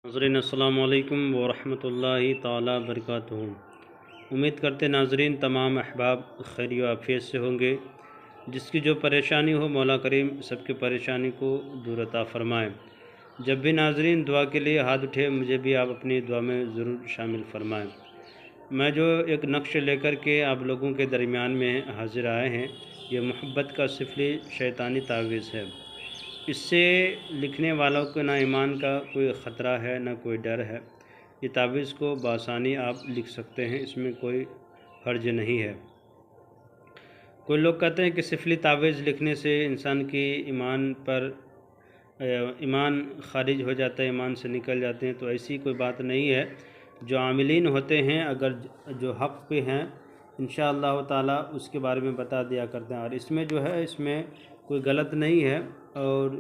नाज़रीन अस्सलामु अलैकुम वरहमतुल्लाहि ताला बरकातुहू। उम्मीद करते नाज़रीन तमाम अहबाब खैर व आफियत से होंगे। जिसकी जो परेशानी हो मौला करीम सबकी परेशानी को दूर अता फ़रमाएँ। जब भी नाज़रीन दुआ के लिए हाथ उठे मुझे भी आप अपनी दुआ में ज़रूर शामिल फ़रमाएँ। मैं जो एक नक्श लेकर के आप लोगों के दरमियान में हाज़िर आए हैं, ये मोहब्बत का सिफली शैतानी तावीज़ है। इससे लिखने वालों को ना ईमान का कोई ख़तरा है ना कोई डर है। ये तावीज़ को बआसानी आप लिख सकते हैं, इसमें कोई हर्ज नहीं है। कोई लोग कहते हैं कि सिफली तावीज़ लिखने से इंसान की ईमान पर ईमान खारिज हो जाता है, ईमान से निकल जाते हैं। तो ऐसी कोई बात नहीं है। जो आमिलीन होते हैं अगर जो हक़ पे हैं इंशाअल्लाह ताला उसके बारे में बता दिया करते हैं। और इसमें जो है इसमें कोई गलत नहीं है और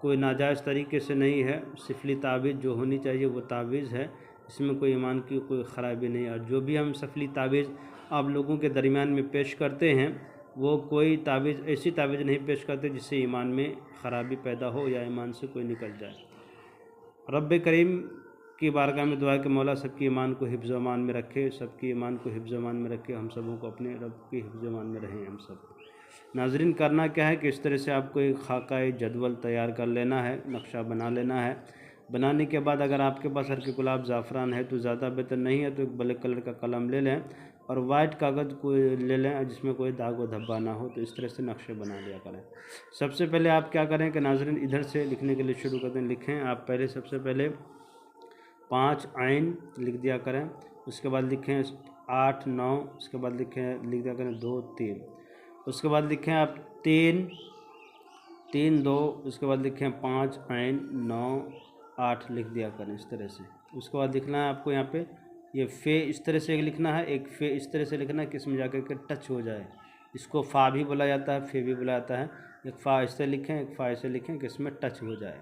कोई नाजायज़ तरीके से नहीं है। सिफली तावीज़ जो होनी चाहिए वो तावीज़ है, इसमें कोई ईमान की कोई ख़राबी नहीं है। और जो भी हम सिफली तावीज़ आप लोगों के दरमियान में पेश करते हैं वो कोई तावीज़ ऐसी तावीज़ नहीं पेश करते जिससे ईमान में ख़राबी पैदा हो या ईमान से कोई निकल जाए। रब करीम की बारगाह में दुआ है कि मौला सबकी ईमान को हिफ्ज़ व अमान में रखे, सबकी ईमान को हिफ्ज़ व अमान में रखे। हम सबों को अपने रब की हिफ्ज़ व अमान में रहें हम सब। नाज़रीन करना क्या है कि इस तरह से आपको एक खाका जदवल तैयार कर लेना है, नक्शा बना लेना है। बनाने के बाद अगर आपके पास हल्के गुलाब ज़ाफ़रान है तो ज़्यादा बेहतर नहीं है तो एक ब्लैक कलर का कलम ले लें और वाइट कागज़ को ले लें जिसमें कोई दाग व धब्बा ना हो। तो इस तरह से नक्शे बना लिया करें। सबसे पहले आप क्या करें कि नाज़रीन इधर से लिखने के लिए शुरू करते हैं। लिखें आप पहले सबसे पहले 5 आइन लिख दिया करें। उसके बाद लिखें 8 9, उसके बाद लिख दिया करें 2 3, उसके बाद लिखें आप 3 3 2, उसके बाद लिखें 5 आइन 9 8 लिख दिया करें इस तरह से। उसके बाद लिखना है आपको यहाँ पे ये फ़े इस तरह से लिखना है, एक फ़े इस तरह से लिखना है कि इसमें जाकर के टच हो जाए। इसको फ़ा भी बोला जाता है, फ़े भी बोला जाता है। एक फ़ा ऐसे लिखें, एक फ़ा ऐसे लिखें कि इसमें टच हो जाए।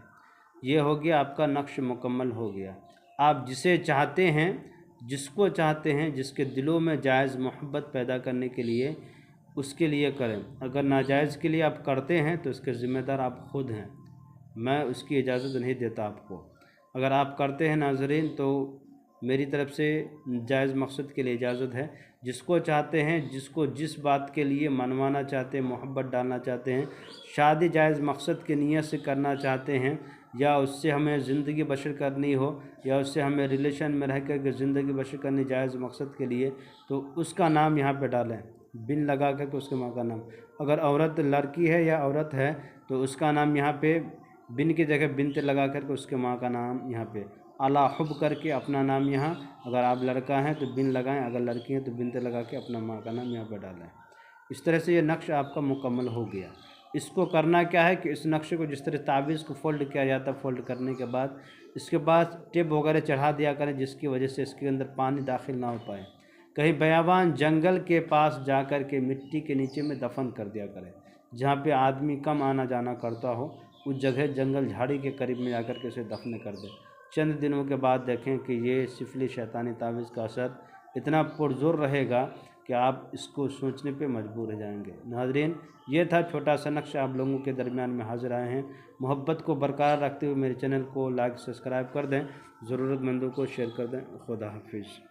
ये हो गया आपका नक्श मुकम्मल हो गया। आप जिसे चाहते हैं, जिसको चाहते हैं, जिसके दिलों में जायज़ मोहब्बत पैदा करने के लिए उसके लिए करें। अगर नाजायज़ के लिए आप करते हैं तो इसके ज़िम्मेदार आप ख़ुद हैं, मैं उसकी इजाज़त नहीं देता आपको। अगर आप करते हैं नाज़रीन तो मेरी तरफ़ से जायज़ मकसद के लिए इजाज़त है। जिसको चाहते हैं, जिसको जिस बात के लिए मनवाना चाहते हैं, मोहब्बत डालना चाहते हैं, शादी जायज़ मकसद की नीयत से करना चाहते हैं या उससे हमें ज़िंदगी बसर करनी हो या उससे हमें रिलेशन में रह कर के ज़िंदगी बसर करनी जायज़ मकसद के लिए, तो उसका नाम यहाँ पे डालें बिन लगा कर के उसके माँ का नाम। अगर औरत लड़की है या औरत है तो उसका नाम यहाँ पे बिन की जगह बिनते लगा कर के उसके माँ का नाम यहाँ पे अला हुब करके अपना नाम यहाँ, अगर आप लड़का हैं तो बिन लगाएं, अगर लड़की हैं तो बिनते लगा के अपना माँ का नाम यहाँ पर डालें। इस तरह से ये नक्श आपका मुकम्मल हो गया। इसको करना क्या है कि इस नक्शे को जिस तरह तावीज़ को फ़ोल्ड किया जाता है, फ़ोल्ड करने के बाद इसके बाद टेप वगैरह चढ़ा दिया करें जिसकी वजह से इसके अंदर पानी दाखिल ना हो पाए। कहीं बयाबान जंगल के पास जाकर के मिट्टी के नीचे में दफन कर दिया करें, जहाँ पे आदमी कम आना जाना करता हो उस जगह जंगल झाड़ी के करीब में जाकर के उसे दफन कर दें। चंद दिनों के बाद देखें कि ये सिफली शैतानी तावीज़ का असर इतना पुरज़ोर रहेगा कि आप इसको सोचने पे मजबूर हो जाएंगे। नाज़रीन ये था छोटा सा नक्शा आप लोगों के दरमियान में हाज़िर आए हैं। मोहब्बत को बरकरार रखते हुए मेरे चैनल को लाइक सब्सक्राइब कर दें, ज़रूरतमंदों को शेयर कर दें। खुदा हाफिज़।